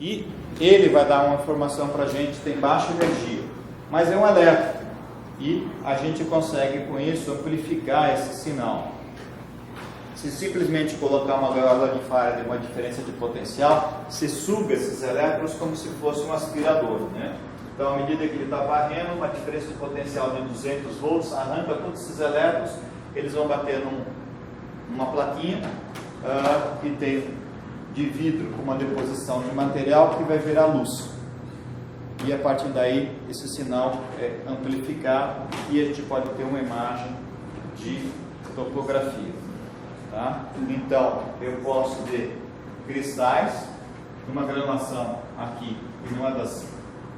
E ele vai dar uma informação para a gente, tem baixa energia, mas é um elétrico. E a gente consegue com isso amplificar esse sinal. Se simplesmente colocar uma gaiola de Faraday, uma diferença de potencial, você suga esses elétrons como se fosse um aspirador, né? Então, à medida que ele está varrendo, uma diferença de potencial de 200 volts, arranca todos esses elétrons, eles vão bater numa plaquinha que tem de vidro com uma deposição de material que vai virar luz. E a partir daí, esse sinal é amplificado e a gente pode ter uma imagem de topografia. Tá? Então, eu posso ver cristais, uma granação aqui, que não é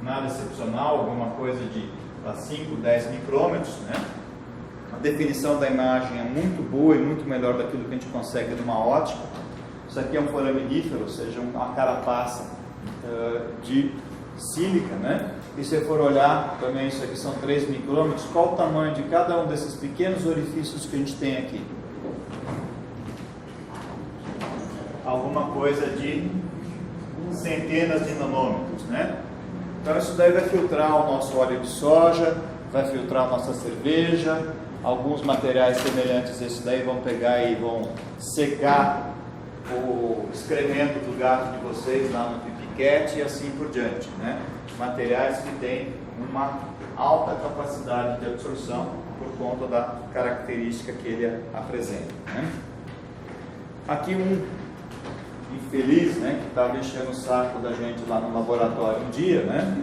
nada excepcional, alguma coisa de 5, 10 micrômetros, né? A definição da imagem é muito boa e muito melhor daquilo que a gente consegue numa ótica. Isso aqui é um foraminífero, ou seja, uma carapaça de sílica, né? E se você for olhar, também isso aqui são 3 micrômetros, qual o tamanho de cada um desses pequenos orifícios que a gente tem aqui? Alguma coisa de centenas de nanômetros, né? Então isso daí vai filtrar o nosso óleo de soja, vai filtrar a nossa cerveja, alguns materiais semelhantes a esse daí vão pegar e vão secar o excremento do gato de vocês lá no pipiquete e assim por diante, né? Materiais que têm uma alta capacidade de absorção por conta da característica que ele apresenta, né? Aqui um infeliz, né, que estava enchendo o saco da gente lá no laboratório um dia, né?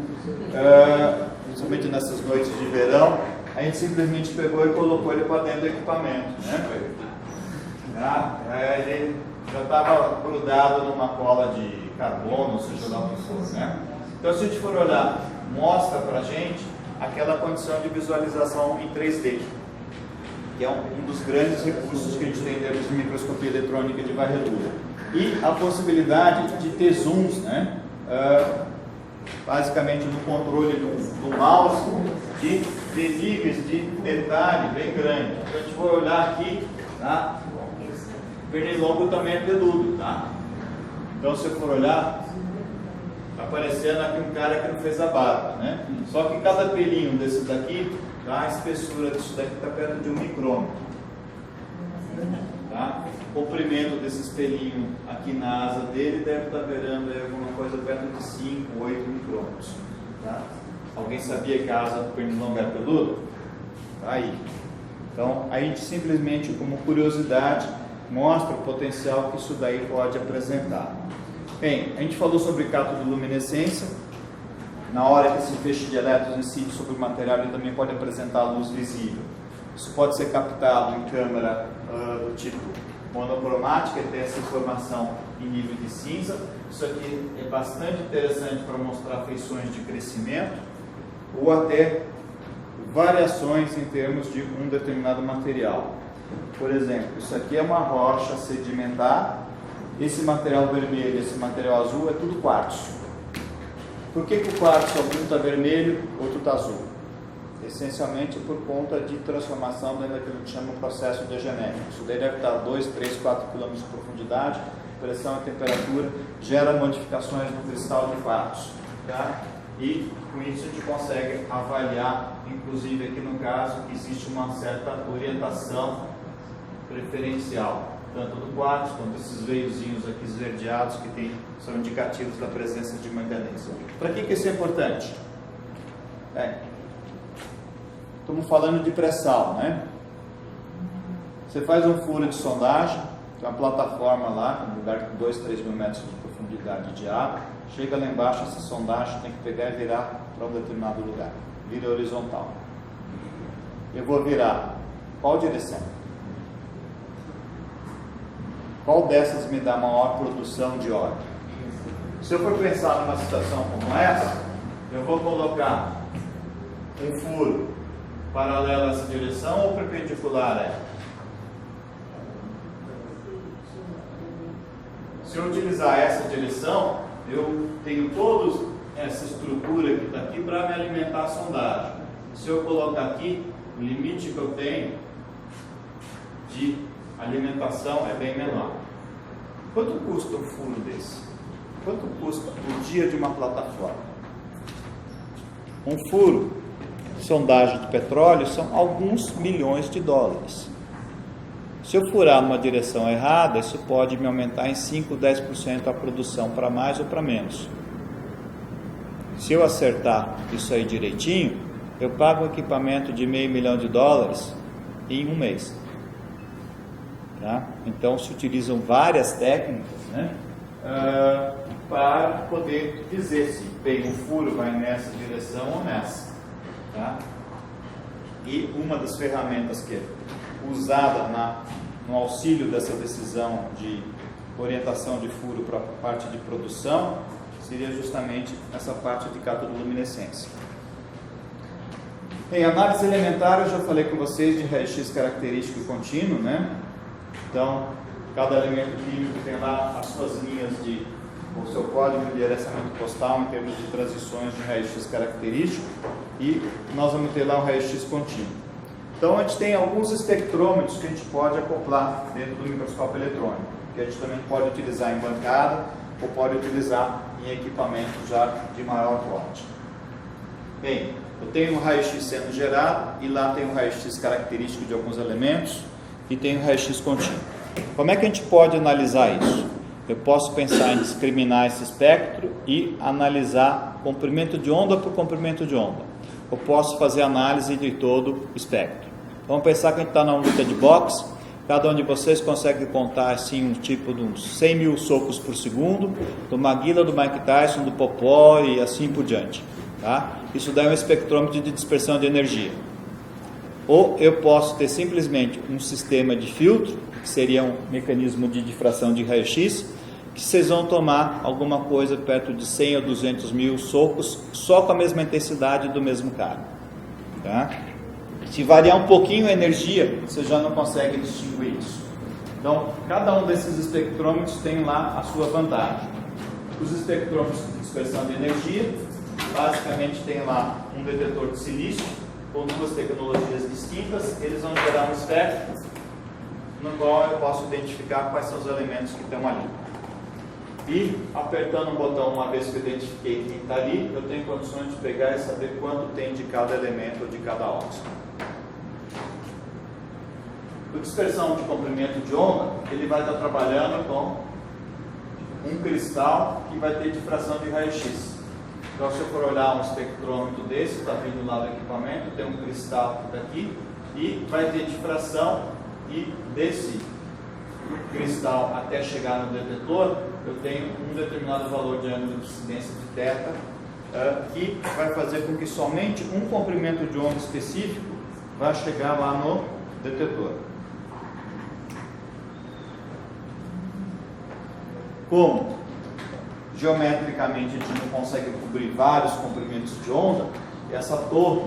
Principalmente nessas noites de verão, a gente simplesmente pegou e colocou ele para dentro do equipamento, né? Ele já estava grudado numa cola de carbono, seja lá o que for, né? Então, se a gente for olhar, mostra para a gente aquela condição de visualização em 3D, que é um dos grandes recursos que a gente tem dentro de microscopia eletrônica de varredura. E a possibilidade de ter zooms, né? Basicamente no controle do mouse, de níveis de detalhe bem grande. Então, a gente vai olhar aqui, tá? Pernilongo também é peludo, tá? Então, se eu for olhar, tá aparecendo aqui um cara que não fez a barba, né? Só que cada pelinho desse daqui, tá? A espessura disso daqui está perto de 1 micrômetro. Tá? O comprimento desse espelhinho aqui na asa dele deve estar beirando alguma coisa perto de 5, 8 micrômetros. Tá? Alguém sabia que a asa do pernilongo era peludo? Tá aí. Então, a gente simplesmente, como curiosidade, mostra o potencial que isso daí pode apresentar. Bem, a gente falou sobre catodoluminescência. Na hora que esse feixe de elétrons incide sobre o material, ele também pode apresentar luz visível. Isso pode ser captado em câmera do tipo monocromática, e tem essa informação em nível de cinza. Isso aqui é bastante interessante para mostrar feições de crescimento ou até variações em termos de um determinado material. Por exemplo, isso aqui é uma rocha sedimentar, esse material vermelho, esse material azul é tudo quartzo. Por que o quartzo algum está vermelho, outro está azul? Essencialmente por conta de transformação dentro daquilo que chama o processo diagenético. Isso daí deve estar a 2, 3, 4 km de profundidade, pressão e temperatura, gera modificações no cristal de quartzo. Tá? E com isso a gente consegue avaliar, inclusive aqui no caso, que existe uma certa orientação preferencial, tanto do quartzo quanto desses veiozinhos aqui esverdeados que são indicativos da presença de manganês. Para que isso é importante? Estamos falando de pré-sal, né? Você faz um furo de sondagem, tem uma plataforma lá, um lugar com 2, 3 mil metros de profundidade de água, chega lá embaixo, essa sondagem tem que pegar e virar para um determinado lugar, vira horizontal. Eu vou virar qual direção? Qual dessas me dá maior produção de óleo? Se eu for pensar numa situação como essa, eu vou colocar um furo paralelo a essa direção ou perpendicular a ela? Se eu utilizar essa direção, eu tenho toda essa estrutura que está aqui para me alimentar a sondagem. Se eu colocar aqui, o limite que eu tenho de alimentação é bem menor. Quanto custa um furo desse? Quanto custa o dia de uma plataforma? Um furo, sondagem de petróleo, são alguns milhões de dólares. Se eu furar numa direção errada, isso pode me aumentar em 5, 10% a produção, para mais ou para menos. Se eu acertar isso aí direitinho, eu pago um equipamento de $500 mil em um mês. Tá? Então se utilizam várias técnicas, né, para poder dizer se bem, o furo vai nessa direção ou nessa. Tá? E uma das ferramentas que é usada no auxílio dessa decisão de orientação de furo para a parte de produção seria justamente essa parte de catodoluminescência. Em análise elementar, eu já falei com vocês de raio-x característico e contínuo, né? Então, cada elemento químico tem lá as suas linhas de o seu código de endereçamento postal em termos de transições de raio-x característico, e nós vamos ter lá um raio-x contínuo. Então, a gente tem alguns espectrômetros que a gente pode acoplar dentro do microscópio eletrônico, que a gente também pode utilizar em bancada ou pode utilizar em equipamento já de maior porte. Bem, eu tenho um raio-x sendo gerado e lá tem um raio-x característico de alguns elementos e tem um raio-x contínuo. Como é que a gente pode analisar isso? Eu posso pensar em discriminar esse espectro e analisar comprimento de onda por comprimento de onda. Eu posso fazer análise de todo o espectro. Vamos pensar que a gente está na luta de boxe. Cada um de vocês consegue contar assim um tipo de uns 100 mil socos por segundo, do Maguila, do Mike Tyson, do Popó e assim por diante. Tá? Isso dá um espectrômetro de dispersão de energia. Ou eu posso ter simplesmente um sistema de filtro, que seria um mecanismo de difração de raio-x, que vocês vão tomar alguma coisa perto de 100 ou 200 mil socos, só com a mesma intensidade do mesmo cara. Tá? Se variar um pouquinho a energia, você já não consegue distinguir isso. Então, cada um desses espectrômetros tem lá a sua vantagem. Os espectrômetros de dispersão de energia, basicamente tem lá um detetor de silício, com duas tecnologias distintas, eles vão gerar um espectro, no qual eu posso identificar quais são os elementos que estão ali. E, apertando um botão, uma vez que eu identifiquei quem está ali, eu tenho condições de pegar e saber quanto tem de cada elemento ou de cada óxido. O dispersão de comprimento de onda, ele vai estar trabalhando com um cristal que vai ter difração de raio-x. Então, se eu for olhar um espectrômetro desse, está vindo lá do equipamento, tem um cristal que está aqui, e vai ter difração, e desse cristal até chegar no detetor, eu tenho um determinado valor de ângulo de incidência de θ, que vai fazer com que somente um comprimento de onda específico vá chegar lá no detetor. Como geometricamente a gente não consegue cobrir vários comprimentos de onda, essa torre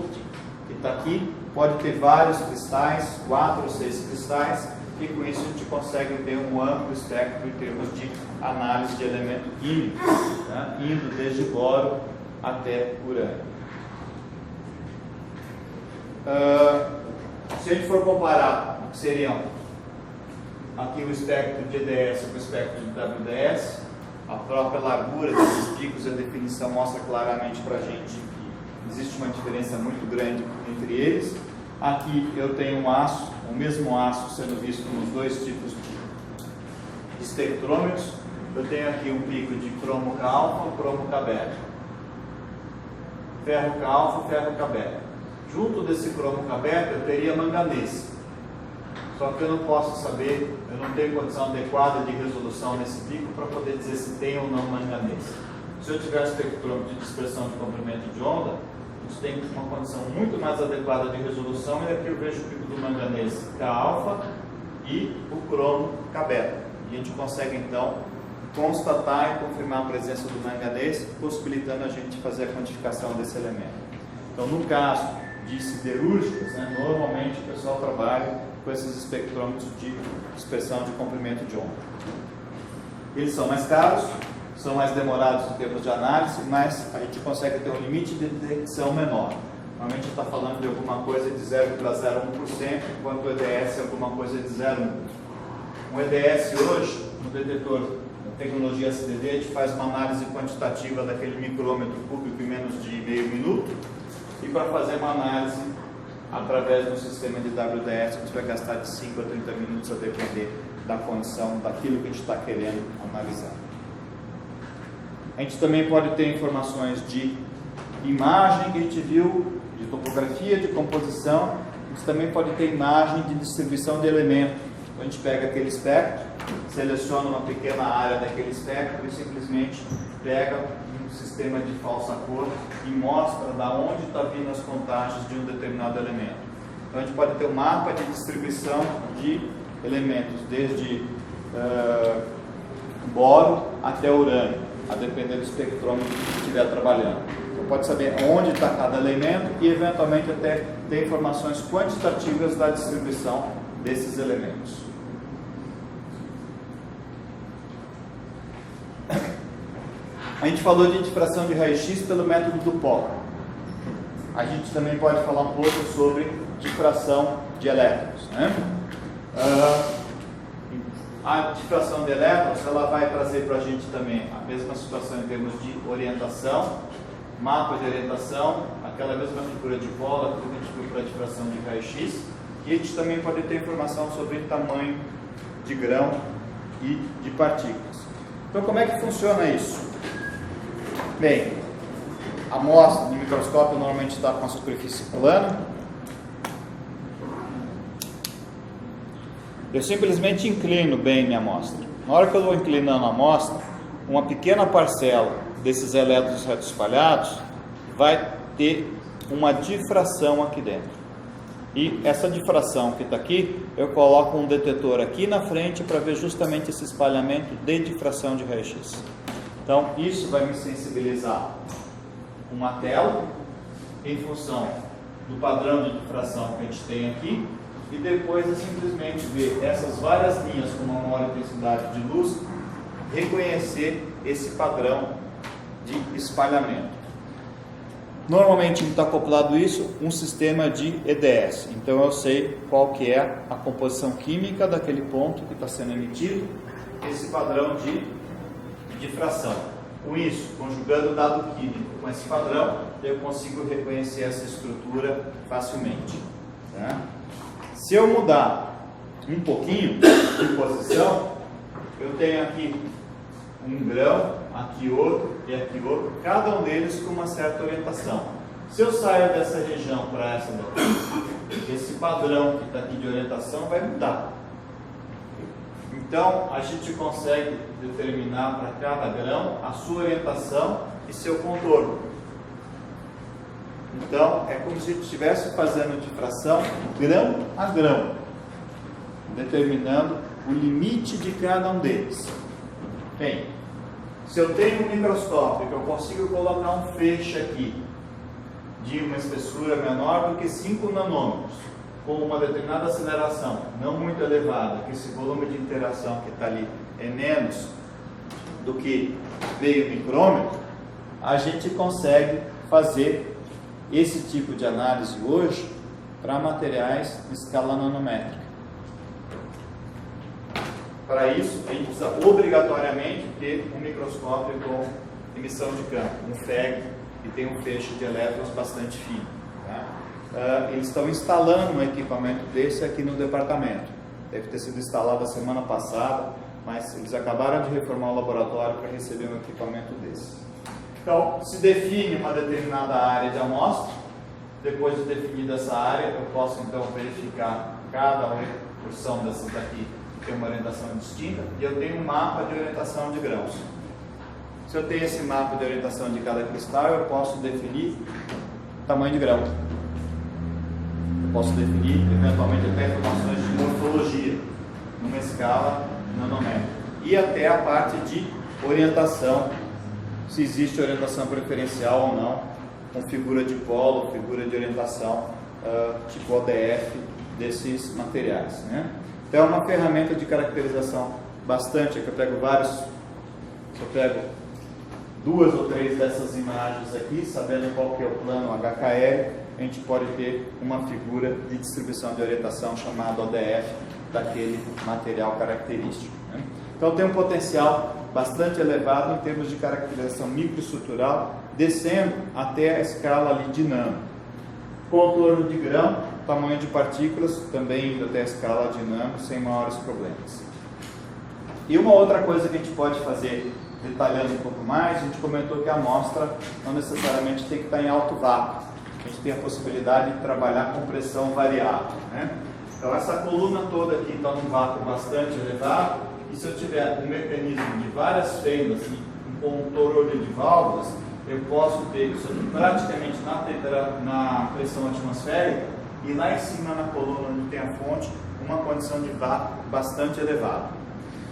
que está aqui pode ter vários cristais, 4 ou 6 cristais, e com isso a gente consegue ter um amplo espectro em termos de análise de elemento químico, né? Indo desde boro até urânio. Se a gente for comparar o que seriam aqui o espectro de EDS com o espectro de WDS, a própria largura desses picos e a definição mostra claramente para a gente que existe uma diferença muito grande entre eles. Aqui eu tenho um aço, o mesmo aço sendo visto nos dois tipos de espectrômetros. Eu tenho aqui um pico de cromo K alfa e cromo K beta. Ferro K alfa, ferro K beta. Junto desse cromo K beta eu teria manganês. Só que eu não posso saber, eu não tenho condição adequada de resolução nesse pico para poder dizer se tem ou não manganês. Se eu tiver espectrômetro de dispersão de comprimento de onda, a gente tem uma condição muito mais adequada de resolução, e aqui eu vejo o pico do manganês K alfa e o cromo K beta. E a gente consegue então constatar e confirmar a presença do manganês, possibilitando a gente fazer a quantificação desse elemento. Então, no caso de siderúrgicas, né, normalmente o pessoal trabalha com esses espectrômetros de dispersão de comprimento de onda. Eles são mais caros, são mais demorados em termos de análise, mas a gente consegue ter um limite de detecção menor. Normalmente está falando de alguma coisa de 0,01%, enquanto o EDS é alguma coisa de 0,1%. Um EDS hoje, no detetor tecnologia CDD, a gente faz uma análise quantitativa daquele micrômetro cúbico em menos de meio minuto, e para fazer uma análise através do sistema de WDS, a gente vai gastar de 5 a 30 minutos a depender da condição daquilo que a gente está querendo analisar. A gente também pode ter informações de imagem que a gente viu, de topografia, de composição. A gente também pode ter imagem de distribuição de elementos. Então, a gente pega aquele espectro, seleciona uma pequena área daquele espectro e simplesmente pega um sistema de falsa cor e mostra da onde está vindo as contagens de um determinado elemento. Então a gente pode ter um mapa de distribuição de elementos, desde boro até urânio, a depender do espectrômetro que estiver trabalhando. Então pode saber onde está cada elemento e eventualmente até ter informações quantitativas da distribuição desses elementos. A gente falou de difração de raio-x pelo método do pó. A gente também pode falar um pouco sobre difração de elétrons, né? A difração de elétrons, ela vai trazer para a gente também a mesma situação em termos de orientação, mapa de orientação, aquela mesma figura de bola que a gente viu para a difração de raio-x, e a gente também pode ter informação sobre tamanho de grão e de partículas. Então, como é que funciona isso? Bem, a amostra no microscópio normalmente está com a superfície plana. Eu simplesmente inclino bem minha amostra. Na hora que eu vou inclinando a amostra, uma pequena parcela desses elétrons reto espalhados vai ter uma difração aqui dentro. E essa difração que está aqui, eu coloco um detetor aqui na frente para ver justamente esse espalhamento de difração de raio-x. Então, isso vai me sensibilizar uma tela em função do padrão de difração que a gente tem aqui, e depois é simplesmente ver essas várias linhas com uma maior intensidade de luz, reconhecer esse padrão de espalhamento. Normalmente está acoplado isso um sistema de EDS, então eu sei qual que é a composição química daquele ponto que está sendo emitido, esse padrão de difração. Com isso, conjugando o dado químico com esse padrão, eu consigo reconhecer essa estrutura facilmente. Tá? Se eu mudar um pouquinho de posição, eu tenho aqui um grão, aqui outro e aqui outro, cada um deles com uma certa orientação. Se eu saio dessa região para essa daqui, esse padrão que está aqui de orientação vai mudar. Então, a gente consegue determinar para cada grão a sua orientação e seu contorno. Então, é como se a gente estivesse fazendo difração grão a grão, determinando o limite de cada um deles. Bem, se eu tenho um microscópio que eu consigo colocar um feixe aqui de uma espessura menor do que 5 nanômetros, com uma determinada aceleração não muito elevada, que esse volume de interação que está ali é menos do que meio micrômetro, a gente consegue fazer esse tipo de análise hoje para materiais em escala nanométrica. Para isso, a gente precisa obrigatoriamente ter um microscópio com emissão de campo, um FEG, que tem um feixe de elétrons bastante fino. Tá? Eles estão instalando um equipamento desse aqui no departamento. Deve ter sido instalado a semana passada, mas eles acabaram de reformar o laboratório para receber um equipamento desse. Então, se define uma determinada área de amostra. Depois de definida essa área, eu posso então verificar cada porção dessas daqui tem uma orientação distinta, e eu tenho um mapa de orientação de grãos. Se eu tenho esse mapa de orientação de cada cristal, eu posso definir tamanho de grão. Eu posso definir, eventualmente, até informações de morfologia, numa escala nanômetro. E até a parte de orientação, se existe orientação preferencial ou não, com figura de polo, figura de orientação, tipo ODF desses materiais, né? Então é uma ferramenta de caracterização bastante, que eu pego vários, se eu pego 2 ou 3 dessas imagens aqui, sabendo qual que é o plano HKL, a gente pode ter uma figura de distribuição de orientação chamada ODF daquele material característico, né? Então tem um potencial bastante elevado em termos de caracterização microestrutural, descendo até a escala ali de nano. Contorno de grão, tamanho de partículas, também indo até a escala de nano, sem maiores problemas. E uma outra coisa que a gente pode fazer, detalhando um pouco mais, a gente comentou que a amostra não necessariamente tem que estar em alto vácuo. A gente tem a possibilidade de trabalhar com pressão variável, né? Então essa coluna toda aqui está num vácuo bastante elevado, e se eu tiver um mecanismo de várias fendas e um contorno de válvulas, eu posso ter isso aqui praticamente na pressão atmosférica, e lá em cima na coluna onde tem a fonte, uma condição de vácuo bastante elevada.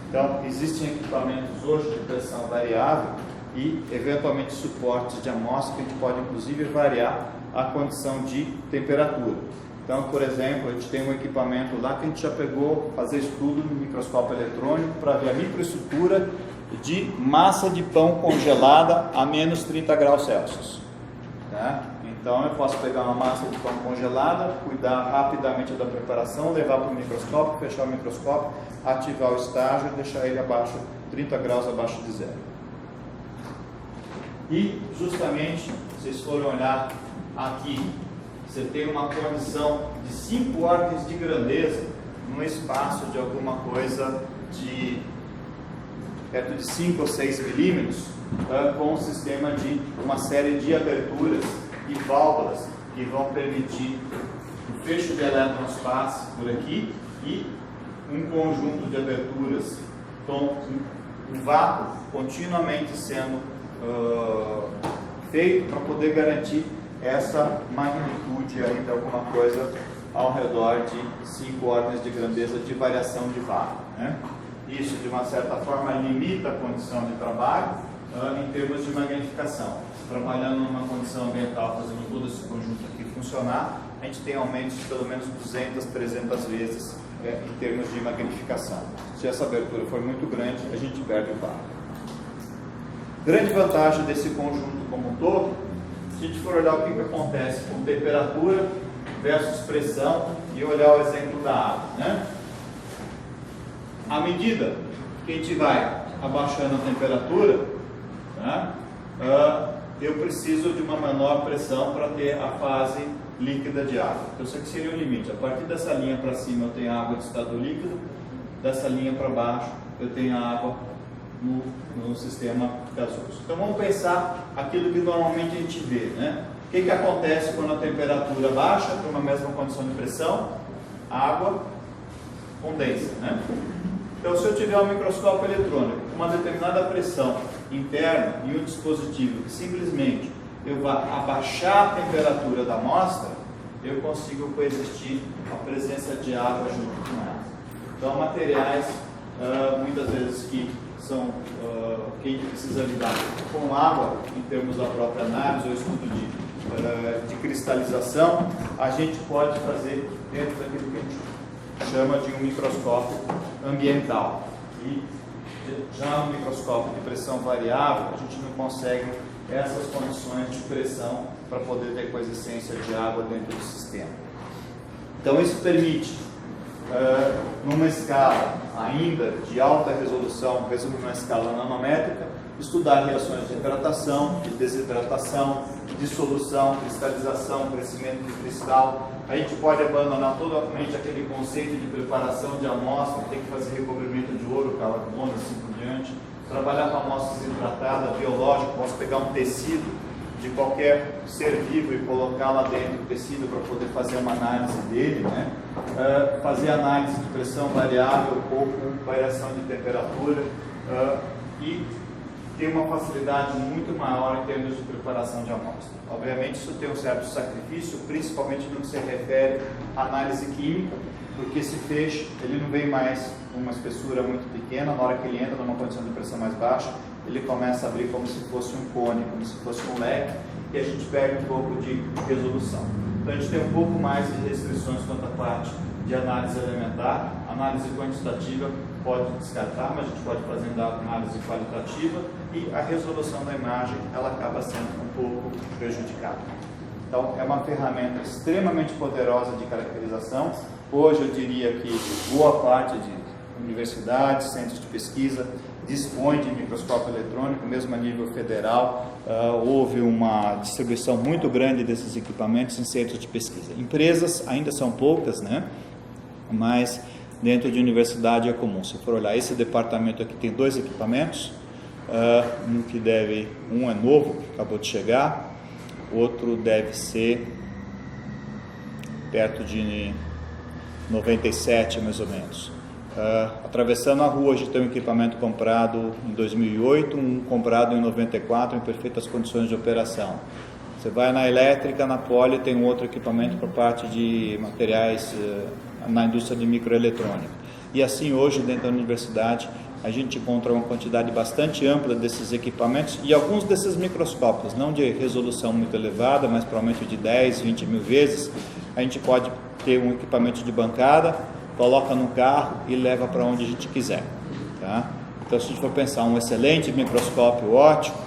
Então, existem equipamentos hoje de pressão variável e, eventualmente, suportes de amostra que a gente pode, inclusive, variar a condição de temperatura. Então, por exemplo, a gente tem um equipamento lá que a gente já pegou fazer estudo no microscópio eletrônico para ver a microestrutura de massa de pão congelada a menos 30 graus Celsius. Tá? Então, eu posso pegar uma massa de pão congelada, cuidar rapidamente da preparação, levar para o microscópio, fechar o microscópio, ativar o estágio e deixar ele abaixo, 30 graus abaixo de zero. E, justamente, se vocês forem olhar aqui, você tem uma condição de 5 ordens de grandeza num espaço de alguma coisa de perto de 5 ou 6 milímetros, com um sistema de uma série de aberturas e válvulas que vão permitir o fecho de elétrons passe por aqui e um conjunto de aberturas com um vácuo continuamente sendo feito para poder garantir essa magnitude aí de alguma coisa ao redor de 5 ordens de grandeza de variação de vácuo, né? Isso, de uma certa forma, limita a condição de trabalho em termos de magnificação. Trabalhando numa condição ambiental, fazendo todo esse conjunto aqui funcionar, a gente tem aumentos de pelo menos 200, 300 vezes em termos de magnificação. Se essa abertura for muito grande, a gente perde o vácuo. Grande vantagem desse conjunto como um todo, se a gente for olhar o que acontece com temperatura versus pressão e olhar o exemplo da água, né? À medida que a gente vai abaixando a temperatura, né, eu preciso de uma menor pressão para ter a fase líquida de água. Então, isso aqui seria o limite. A partir dessa linha para cima eu tenho água de estado líquido, dessa linha para baixo eu tenho água no sistema gasoso. Então, vamos pensar aquilo que normalmente a gente vê, né? O que acontece quando a temperatura baixa para uma mesma condição de pressão? A água condensa, né? Então, se eu tiver um microscópio eletrônico com uma determinada pressão interna e um dispositivo que simplesmente eu vá abaixar a temperatura da amostra, eu consigo coexistir a presença de água junto com ela. Então, materiais, muitas vezes que são que a gente precisa lidar com água em termos da própria análise ou estudo de cristalização, a gente pode fazer dentro daquilo que a gente chama de um microscópio ambiental. E já no microscópio de pressão variável, a gente não consegue essas condições de pressão para poder ter coexistência de água dentro do sistema. Então isso permite, numa escala ainda de alta resolução, resumindo numa escala nanométrica, estudar reações de hidratação, de desidratação, dissolução, cristalização, crescimento de cristal. A gente pode abandonar totalmente aquele conceito de preparação de amostra, tem que fazer recobrimento de ouro, carbono, assim por diante. Trabalhar com amostras hidratadas, biológico, posso pegar um tecido de qualquer ser vivo e colocar lá dentro do tecido para poder fazer uma análise dele, né? Fazer análise de pressão variável ou com variação de temperatura e ter uma facilidade muito maior em termos de preparação de amostra. Obviamente isso tem um certo sacrifício, principalmente no que se refere à análise química, porque esse feixe ele não vem mais com uma espessura muito pequena, na hora que ele entra numa condição de pressão mais baixa, ele começa a abrir como se fosse um cone, como se fosse um leque, e a gente perde um pouco de resolução. Então a gente tem um pouco mais de restrições quanto à parte de análise elementar. Análise quantitativa pode descartar, mas a gente pode fazer análise qualitativa e a resolução da imagem ela acaba sendo um pouco prejudicada. Então é uma ferramenta extremamente poderosa de caracterização. Hoje eu diria que boa parte universidades, centros de pesquisa dispõem de microscópio eletrônico, mesmo a nível federal. Houve uma distribuição muito grande desses equipamentos em centros de pesquisa. Empresas ainda são poucas, né? Mas dentro de universidade é comum. Se for olhar, esse departamento aqui tem 2 equipamentos, um é novo, acabou de chegar, outro deve ser perto de 97 mais ou menos. Atravessando a rua, a gente tem um equipamento comprado em 2008, um comprado em 94 em perfeitas condições de operação. Você vai na elétrica, na Poli, tem um outro equipamento por parte de materiais na indústria de microeletrônica. E assim hoje dentro da universidade a gente encontra uma quantidade bastante ampla desses equipamentos e alguns desses microscópios, não de resolução muito elevada, mas provavelmente de 10, 20 mil vezes, a gente pode ter um equipamento de bancada, coloca no carro e leva para onde a gente quiser. Tá? Então, se a gente for pensar um excelente microscópio óptico,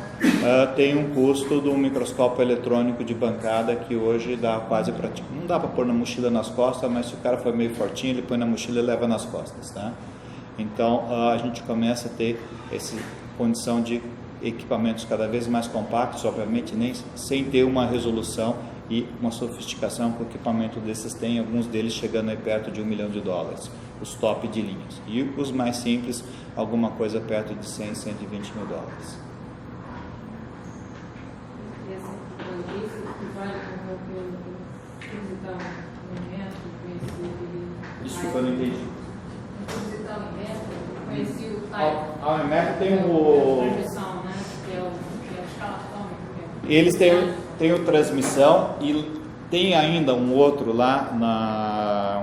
tem um custo de um microscópio eletrônico de bancada que hoje dá quase para... Não dá para pôr na mochila nas costas, mas se o cara for meio fortinho, ele põe na mochila e leva nas costas. Tá? Então, a gente começa a ter essa condição de equipamentos cada vez mais compactos, obviamente nem sem ter uma resolução e uma sofisticação que o equipamento desses tem, alguns deles chegando aí perto de $1 milhão, os top de linhas. E os mais simples, alguma coisa perto de 100, 120 mil dólares. Desculpa, eu não entendi. A Unimed tem eles têm o transmissão e tem ainda um outro lá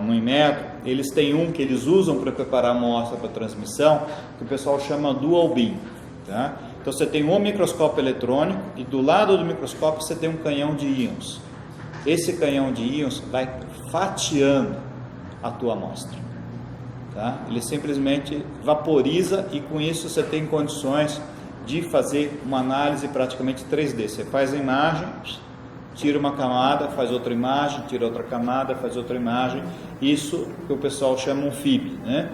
no Inmetro. Eles têm um que eles usam para preparar a amostra para transmissão, que o pessoal chama Dual Beam. Tá? Então você tem um microscópio eletrônico e do lado do microscópio você tem um canhão de íons. Esse canhão de íons vai fatiando a tua amostra. Tá? Ele simplesmente vaporiza e com isso você tem condições de fazer uma análise praticamente 3D. Você faz a imagem, tira uma camada, faz outra imagem, tira outra camada, faz outra imagem. Isso que o pessoal chama um FIB, né?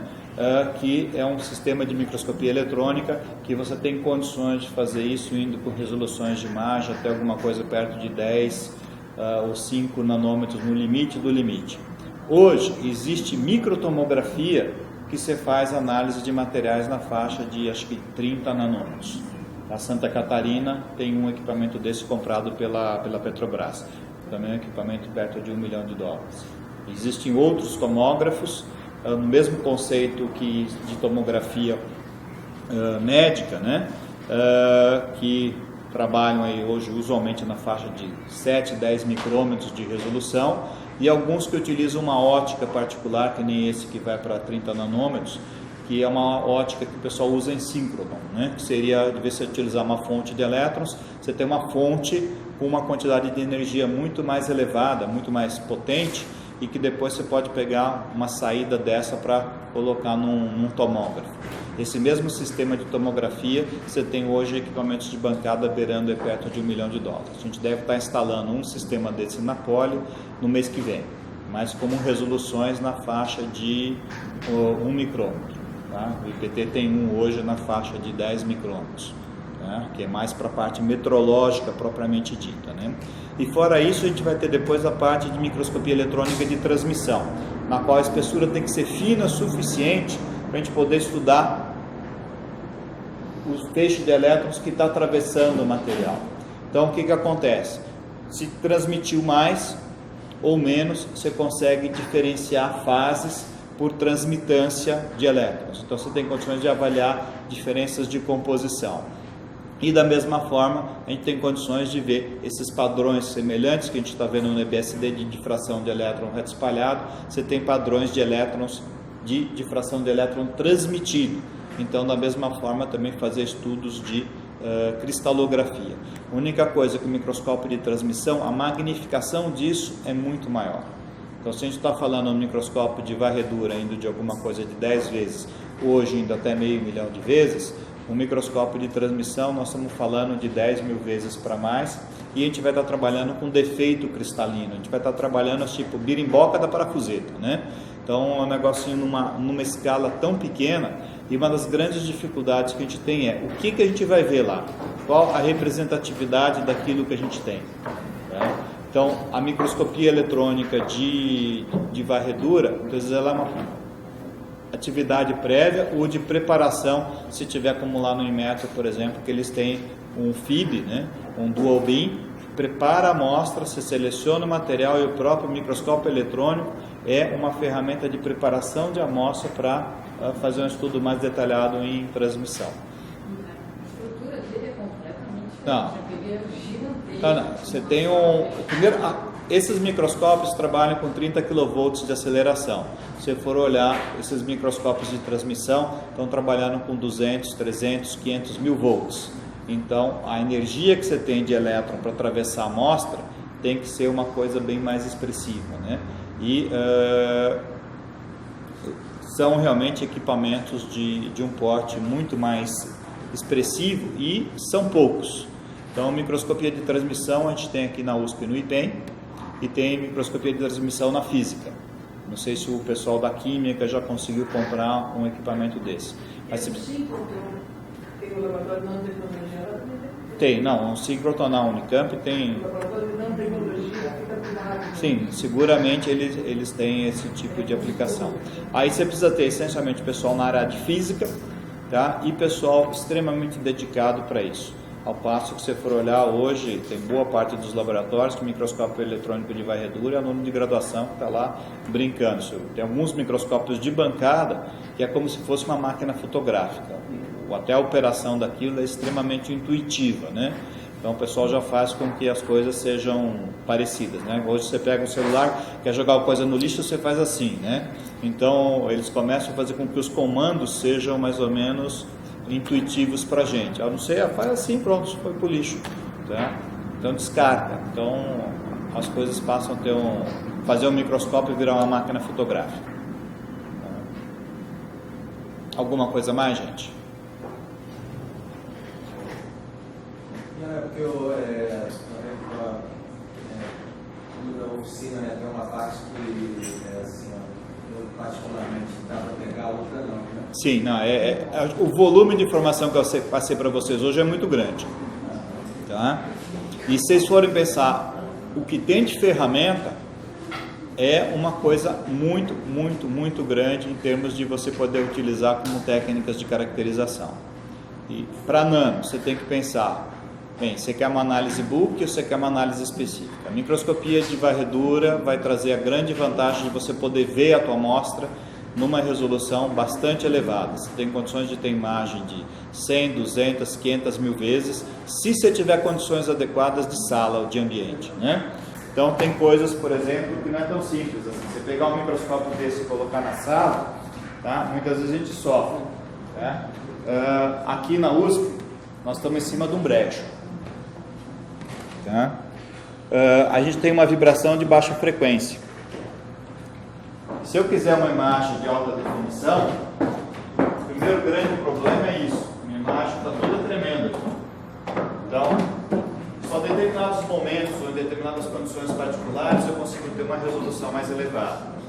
Que é um sistema de microscopia eletrônica que você tem condições de fazer isso indo com resoluções de imagem até alguma coisa perto de 10 ou 5 nanômetros no limite do limite. Hoje existe microtomografia que você faz análise de materiais na faixa de acho que 30 nanômetros. A Santa Catarina tem um equipamento desse comprado pela Petrobras, também um equipamento perto de $1 milhão. Existem outros tomógrafos no mesmo conceito que de tomografia médica, né? Que trabalham aí hoje usualmente na faixa de 7, 10 micrômetros de resolução, e alguns que utilizam uma ótica particular, que nem esse que vai para 30 nanômetros, que é uma ótica que o pessoal usa em síncronon, né? Que seria, de vez você utilizar uma fonte de elétrons, você tem uma fonte com uma quantidade de energia muito mais elevada, muito mais potente, e que depois você pode pegar uma saída dessa para colocar num tomógrafo. Esse mesmo sistema de tomografia, você tem hoje equipamentos de bancada beirando perto de $1 milhão. A gente deve estar instalando um sistema desse na Poli no mês que vem, mas como resoluções na faixa de 1 micrômetro. Tá? O IPT tem um hoje na faixa de 10 micrômetros, tá? Que é mais para a parte metrológica propriamente dita, né? E fora isso, a gente vai ter depois a parte de microscopia eletrônica de transmissão, na qual a espessura tem que ser fina o suficiente para a gente poder estudar os feixes de elétrons que está atravessando o material. Então, o que acontece? Se transmitiu mais ou menos, você consegue diferenciar fases por transmitância de elétrons. Então, você tem condições de avaliar diferenças de composição. E da mesma forma, a gente tem condições de ver esses padrões semelhantes que a gente está vendo no EBSD de difração de elétron reto espalhado. Você tem padrões de elétrons de difração de elétron transmitido. Então, da mesma forma, também fazer estudos de cristalografia. A única coisa que o microscópio de transmissão, a magnificação disso é muito maior. Então, se a gente está falando no microscópio de varredura indo de alguma coisa de 10 vezes, hoje indo até $500 mil de vezes, Um microscópio de transmissão, nós estamos falando de 10 mil vezes para mais, e a gente vai estar trabalhando com defeito cristalino, a gente vai estar trabalhando tipo birimboca da parafuseta, né? Então é um negocinho numa escala tão pequena, e uma das grandes dificuldades que a gente tem é o que a gente vai ver lá, qual a representatividade daquilo que a gente tem, né? Então a microscopia eletrônica de varredura, às vezes ela é uma atividade prévia ou de preparação, se tiver como lá no Inmetro, por exemplo, que eles têm um FIB, né, um dual beam, prepara a amostra, se seleciona o material, e o próprio microscópio eletrônico é uma ferramenta de preparação de amostra para fazer um estudo mais detalhado em transmissão. A estrutura dele é completamente Não. Não. Você tem esses microscópios trabalham com 30 kV de aceleração. Se for olhar, esses microscópios de transmissão estão trabalhando com 200, 300, 500 mil volts. Então, a energia que você tem de elétron para atravessar a amostra tem que ser uma coisa bem mais expressiva, né? E são realmente equipamentos de um porte muito mais expressivo, e são poucos. Então, microscopia de transmissão a gente tem aqui na USP, no IPEM, e tem microscopia de transmissão na física. Não sei se o pessoal da química já conseguiu comprar um equipamento desse. Mas tem o laboratório de nanotecnologia? Tem, não, um síncroton na Unicamp tem. O laboratório de nanotecnologia fica do lado. Sim, seguramente eles têm esse tipo de aplicação. Aí você precisa ter essencialmente pessoal na área de física, tá? E pessoal extremamente dedicado para isso. Ao passo que você for olhar hoje, tem boa parte dos laboratórios que microscópio eletrônico de varredura é aluno de graduação que está lá brincando. Tem alguns microscópios de bancada que é como se fosse uma máquina fotográfica. Até a operação daquilo é extremamente intuitiva, né? Então o pessoal já faz com que as coisas sejam parecidas, né? Hoje você pega um celular, quer jogar uma coisa no lixo, você faz assim, né? Então eles começam a fazer com que os comandos sejam mais ou menos intuitivos para a gente. Eu não sei, faz assim, pronto, foi para o lixo, tá? Então descarta. Então as coisas passam a ter fazer um microscópio virar uma máquina fotográfica. Alguma coisa mais, gente? Não, é porque na oficina, né, tem uma parte que assim, eu particularmente dá para pegar, a outra não, né? Sim, não, o volume de informação que eu passei para vocês hoje é muito grande, tá? E se vocês forem pensar, o que tem de ferramenta é uma coisa muito, muito, muito grande em termos de você poder utilizar como técnicas de caracterização. E para nano, você tem que pensar, bem, você quer uma análise bulk ou você quer uma análise específica? A microscopia de varredura vai trazer a grande vantagem de você poder ver a tua amostra numa resolução bastante elevada. Você tem condições de ter imagem de 100, 200, 500 mil vezes, se você tiver condições adequadas de sala ou de ambiente, né? Então tem coisas, por exemplo, que não é tão simples assim. Você pegar um microscópio desse e colocar na sala, tá? Muitas vezes a gente sofre, tá? Aqui na USP nós estamos em cima de um brejo, tá? A gente tem uma vibração de baixa frequência. Se eu quiser uma imagem de alta definição, o primeiro grande problema é isso: minha imagem está toda tremenda. Então, só em determinados momentos ou em determinadas condições particulares eu consigo ter uma resolução mais elevada.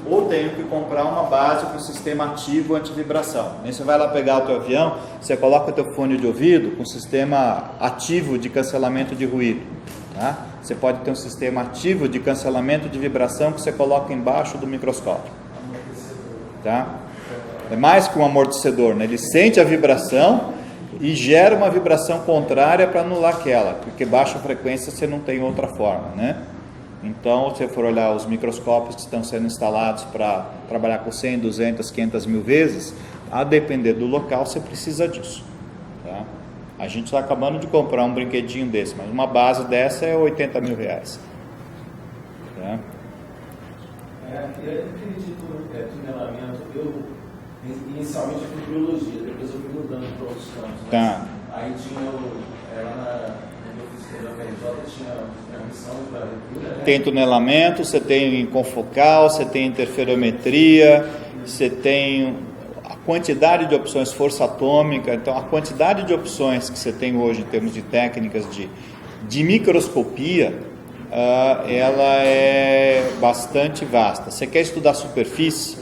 Ou tenho que comprar uma base com sistema ativo antivibração. Aí você vai lá pegar o teu avião, você coloca o teu fone de ouvido com sistema ativo de cancelamento de ruído, tá? Você pode ter um sistema ativo de cancelamento de vibração que você coloca embaixo do microscópio, tá? É mais que um amortecedor, né? Ele sente a vibração e gera uma vibração contrária para anular aquela, porque baixa frequência você não tem outra forma, né? Então, se você for olhar os microscópios que estão sendo instalados para trabalhar com 100, 200, 500 mil vezes, a depender do local, você precisa disso, tá? A gente está acabando de comprar um brinquedinho desse, mas uma base dessa é 80 mil reais. Tá? Eu acredito tunelamento. Eu inicialmente fui biologia, depois eu fui mudando para outros campos. Tá. Aí tinha lá na oficina da FRJ tinha transmissão de varredura, né? Tem tunelamento, você tem confocal, você tem interferometria, você tem quantidade de opções, força atômica. Então, a quantidade de opções que você tem hoje em termos de técnicas de microscopia, ela é bastante vasta. Você quer estudar superfície,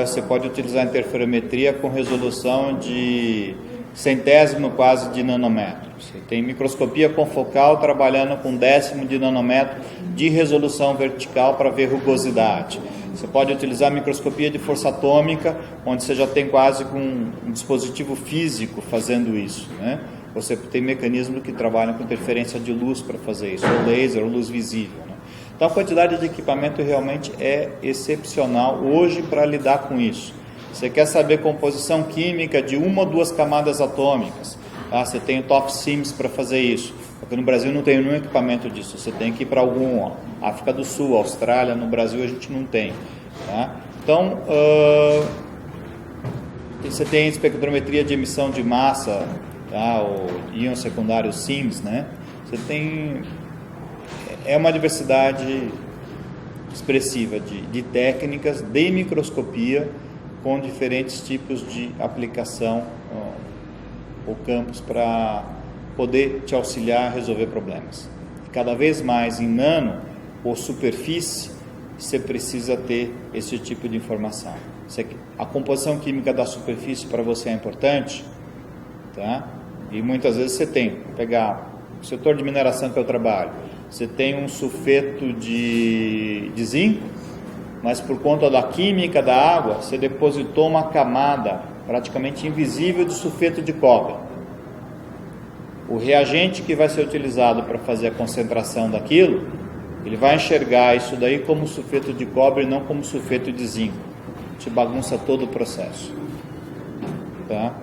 você pode utilizar interferometria com resolução de centésimo quase de nanômetro. Você tem microscopia confocal trabalhando com décimo de nanômetro de resolução vertical para ver rugosidade. Você pode utilizar microscopia de força atômica, onde você já tem quase um dispositivo físico fazendo isso, né? Você tem mecanismos que trabalham com interferência de luz para fazer isso, ou laser, ou luz visível, né? Então a quantidade de equipamento realmente é excepcional hoje para lidar com isso. Você quer saber composição química de uma ou duas camadas atômicas, tá? Você tem o TOF SIMS para fazer isso. Porque no Brasil não tem nenhum equipamento disso. Você tem que ir para algum, África do Sul, Austrália, no Brasil a gente não tem, tá? Então, você tem espectrometria de emissão de massa, tá? O íon secundário SIMS, né? Você tem... É uma diversidade expressiva de técnicas de microscopia com diferentes tipos de aplicação ou campos para poder te auxiliar a resolver problemas. Cada vez mais em nano ou superfície, você precisa ter esse tipo de informação. A composição química da superfície para você é importante, tá? E muitas vezes você tem, vou pegar o setor de mineração que eu trabalho, você tem um sulfeto de zinco, mas por conta da química da água, você depositou uma camada praticamente invisível de sulfeto de cobre. O reagente que vai ser utilizado para fazer a concentração daquilo, ele vai enxergar isso daí como sulfeto de cobre e não como sulfeto de zinco. Te bagunça todo o processo, tá?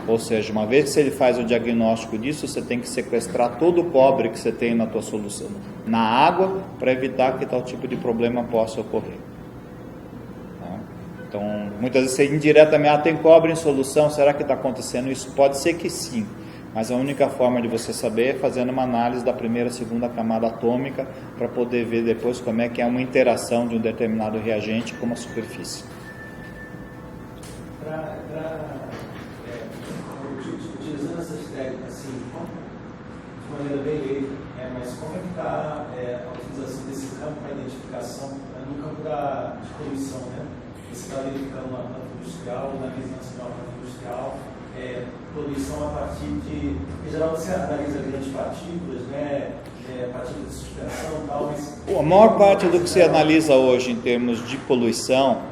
Ou seja, uma vez que ele faz o diagnóstico disso, você tem que sequestrar todo o cobre que você tem na tua solução, na água, para evitar que tal tipo de problema possa ocorrer. Tá? Então, muitas vezes você indiretamente, tem cobre em solução, será que está acontecendo isso? Pode ser que sim. Mas a única forma de você saber é fazendo uma análise da primeira e segunda camada atômica para poder ver depois como é que é uma interação de um determinado reagente com uma superfície. Utilizando essas técnicas assim, de maneira bem leiga, mas como é que está a utilização desse campo para identificação no campo de poluição, né? Você está verificando na planta industrial, na vigilância de uma planta industrial, poluição a partir de... Em geral você analisa grandes partículas, né? Partículas de suspensão e tal, mas... A maior parte do que se analisa hoje em termos de poluição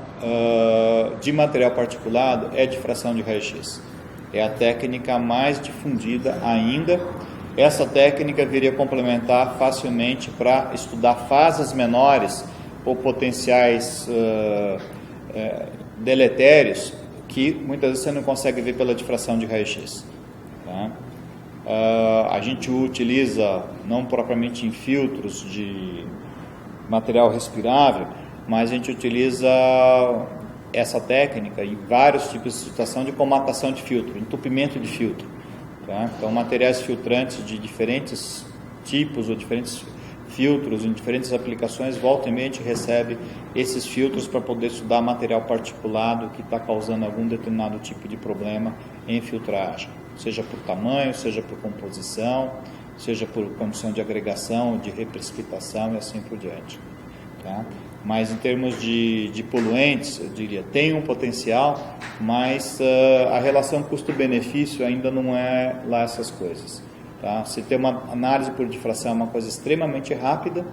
de material particulado é difração de raio-x. É a técnica mais difundida ainda. Essa técnica viria complementar facilmente para estudar fases menores ou potenciais deletérios que muitas vezes você não consegue ver pela difração de raio-x. Tá? A gente utiliza, não propriamente em filtros de material respirável, mas a gente utiliza essa técnica em vários tipos de situação de comatação de filtro, entupimento de filtro. Tá? Então, materiais filtrantes de diferentes tipos ou diferentes filtros em diferentes aplicações, volta e meia a gente recebe esses filtros para poder estudar material particulado que está causando algum determinado tipo de problema em filtragem, seja por tamanho, seja por composição, seja por condição de agregação, de reprecipitação e assim por diante. Tá? Mas em termos de poluentes, eu diria, tem um potencial, mas a relação custo-benefício ainda não é lá essas coisas. Tá? Se tem uma análise por difração, é uma coisa extremamente rápida,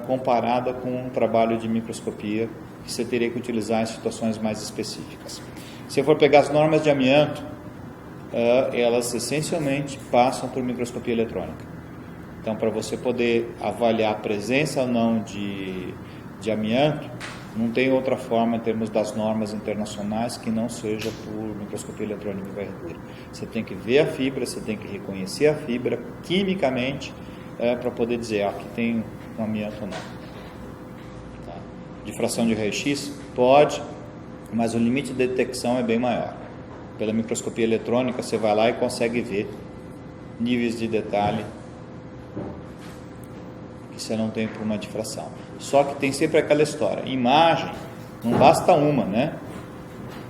comparada com um trabalho de microscopia que você teria que utilizar em situações mais específicas. Se eu for pegar as normas de amianto, elas essencialmente passam por microscopia eletrônica. Então, para você poder avaliar a presença ou não de amianto, não tem outra forma em termos das normas internacionais que não seja por microscopia eletrônica verdadeira. Você tem que ver a fibra, você tem que reconhecer a fibra quimicamente para poder dizer aqui tem um amianto ou não. Tá? Difração de raio-x pode, mas o limite de detecção é bem maior. Pela microscopia eletrônica você vai lá e consegue ver níveis de detalhe que você não tem por uma difração. Só que tem sempre aquela história, imagem não basta uma, né?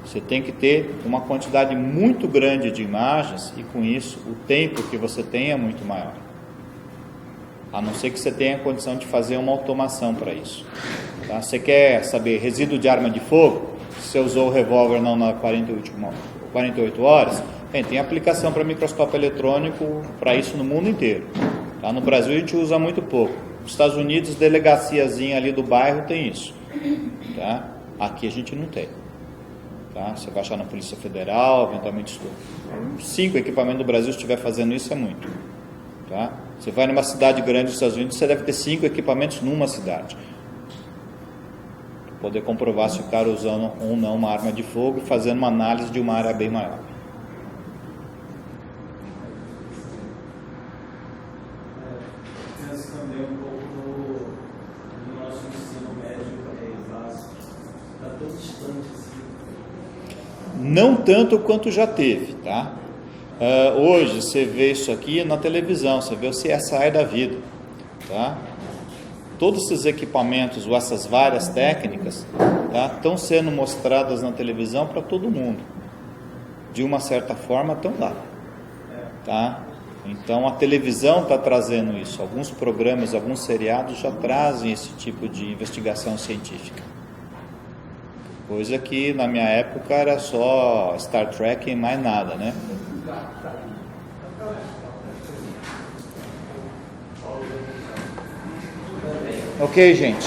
Você tem que ter uma quantidade muito grande de imagens e com isso o tempo que você tem é muito maior. A não ser que você tenha a condição de fazer uma automação para isso. Tá? Você quer saber resíduo de arma de fogo? Se você usou o revólver não na 48 horas, tem aplicação para microscópio eletrônico para isso no mundo inteiro. Tá? No Brasil a gente usa muito pouco. Nos Estados Unidos, delegaciazinha ali do bairro tem isso. Tá? Aqui a gente não tem. Tá? Você vai achar na Polícia Federal, eventualmente 5 equipamentos do Brasil, se estiver fazendo isso, é muito. Tá? Você vai numa cidade grande dos Estados Unidos, você deve ter 5 equipamentos numa cidade. Pra poder comprovar se o cara usando ou não uma arma de fogo e fazendo uma análise de uma área bem maior. Penso também um pouco no nosso ensino médio básico. Está tão distante assim. Não tanto quanto já teve, tá? Hoje você vê isso aqui na televisão, você vê o CSI da vida, tá? Todos esses equipamentos ou essas várias técnicas, tá, estão sendo mostradas na televisão para todo mundo. De uma certa forma estão lá, tá? Então a televisão está trazendo isso. Alguns programas, alguns seriados já trazem esse tipo de investigação científica. Coisa que na minha época era só Star Trek e mais nada, né? Ok, gente.